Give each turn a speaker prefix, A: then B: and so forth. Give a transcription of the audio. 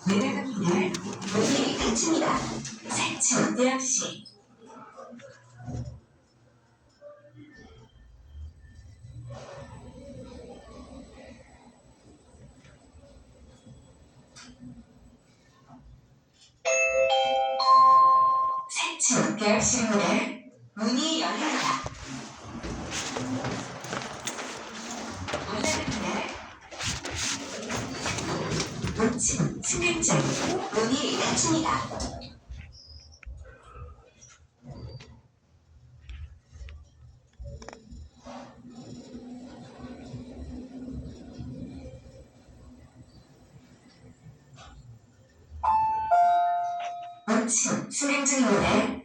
A: 내려갑니다. 문이 닫힙니다. 4층 대학시. 대학실문에 문이 열립니다. 올라갑니다. 5층 승강장 문이 닫힙니다. 승강장 문에